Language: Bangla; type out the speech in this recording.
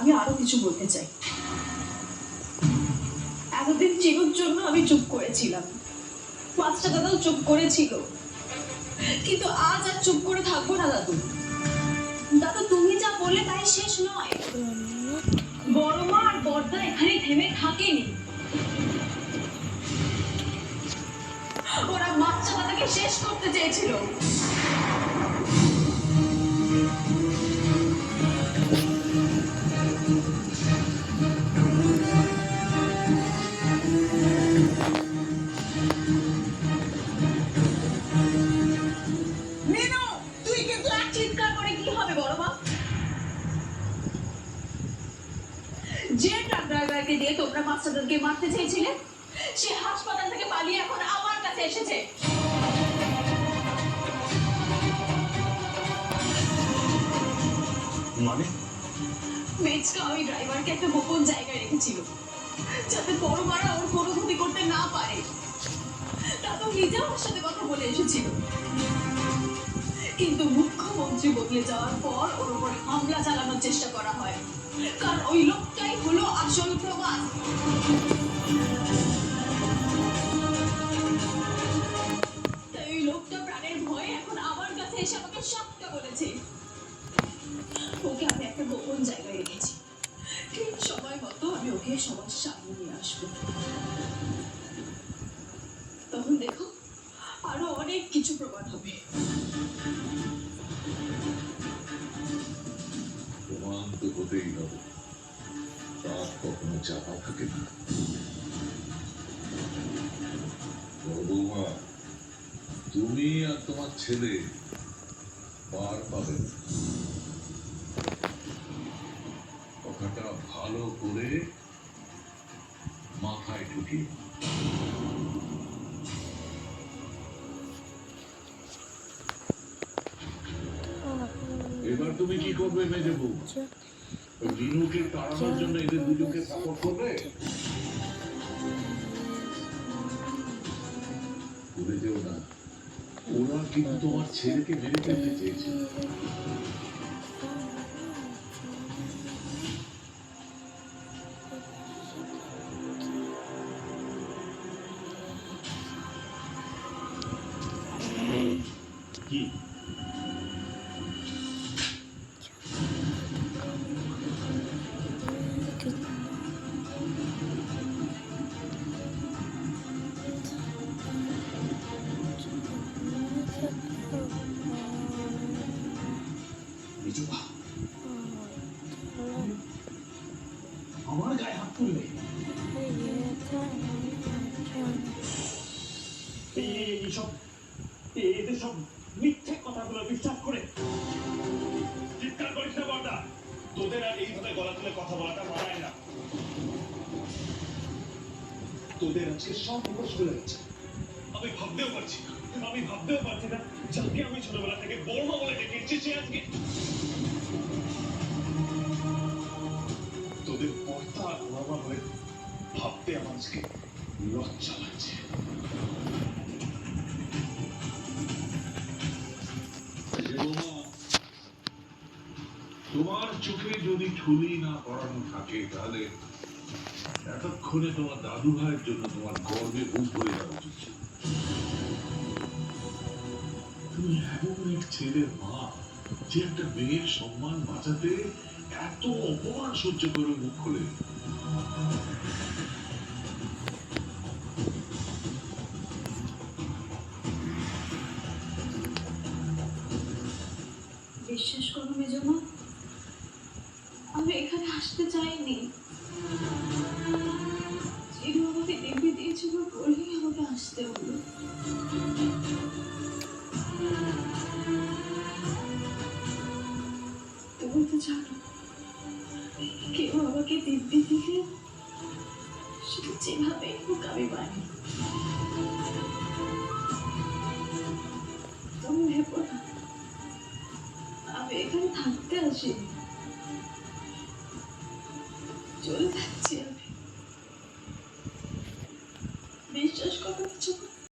আমি আরো কিছু বলতে চাই। এতদিন চিনুর জন্য আমি চুপ করেছিলাম, মাস্টার দাদাও চুপ করেছিল, কিন্তু আজ আর চুপ করে থাকবো না দাদু। দাদু তুমি যা বললে তাই শেষ নয়। বড় মা আর বড়দা এখানে থেমে থাকেনি, ওরা মাস্টার দাদাকে শেষ করতে চেয়েছিল। যে ট্রাক ড্রাইভারকে দিয়ে তোমরা মাস্টারদারকে মারতে চেয়েছিলে, সে হাসপাতাল থেকে পালিয়ে এখন আমার কাছে এসেছে। মানে মেজকা ওই ড্রাইভারকে একটা গোপন জায়গায় রেখেছিল, যাতে বড় মারা ওর কোনো ক্ষতি করতে না পারে। তা তো নিজেও ওর সাথে কথা বলে এসেছিল, কিন্তু মুখ্যমন্ত্রী বদলে যাওয়ার পর ওর উপর হামলা চালানোর চেষ্টা করা হয়, কারণ ওই লোকটাই হলো আসল প্রমাণ। তাই ওই লোকটা প্রাণের ভয়ে এখন আমার কাছে এসে আমাকে সবটা বলেছে। ওকে আমি একটা গোপন জায়গায় রেখেছি, ঠিক সময় মতো আমি ওকে সবার সামনে নিয়ে আসবো। তখন দেখো আরো অনেক কিছু প্রমাণ হবে। প্রমাণ তো হতেই হবে, তার কখনো চাপা থাকে না। বৌমা, তুমি আর তোমার ছেলে পার পাবে না। কথাটা ভালো করে মাথায় ঢুকিয়ে। এবার তুমি কি করবে মেজে বউ? জিনুকে তাড়ানোর জন্য এদের দুজনকে সাপোর্ট করবে? ভুলে যেও না, ওরা কিন্তু তোমার ছেলেকে মেরে ফেলতে চেয়েছে। কি আমার গায়ে হাত তুলবে? এদের সব মিথ্যে কথাগুলো বিশ্বাস করে চিৎকার করিস না বড়দা। তোদের আর এইভাবে গলা তুলে কথা বলাটা মানায় না। তোদের আজকে সব মুখোশ খুলে গেছে। আমি ভাবতেও পারছি না যাকে আমি ছোটবেলা থেকে বড়মা বলে ডেকে এসেছি সে আজকে তোদের পর্দা আর বড়মা বলে ভাবতে আমার আজকে লজ্জা লাগছে। তোমার চোখে যদি ঠুলি না পড়ানো থাকে, তাহলে এতক্ষণে তোমার দাদু ভাইয়ের জন্য তোমার গর্বে বুক ভরে যাওয়া উচিত ছিল। তুমি এমন এক ছেলের মা, যে একটা মেয়ের সম্মান বাঁচাতে এত অপমান সহ্য করে মুখ খোলে। বিশ্বাস করো মেজমা, আমি এখানে আসতে চাইনি। চিনু আমাকে দিব্যি দিয়েছিল বলেই আমাকে আসতে হলো। তুমি তো জানো, কেউ আমাকে দিব্যি দিলে সেটা যেভাবে হোক আমি মানি। তুমি ভেবো না আমি এখানে থাকতে আসিনি, চলে যাচ্ছি আমি। বিশ্বাস করো কিছু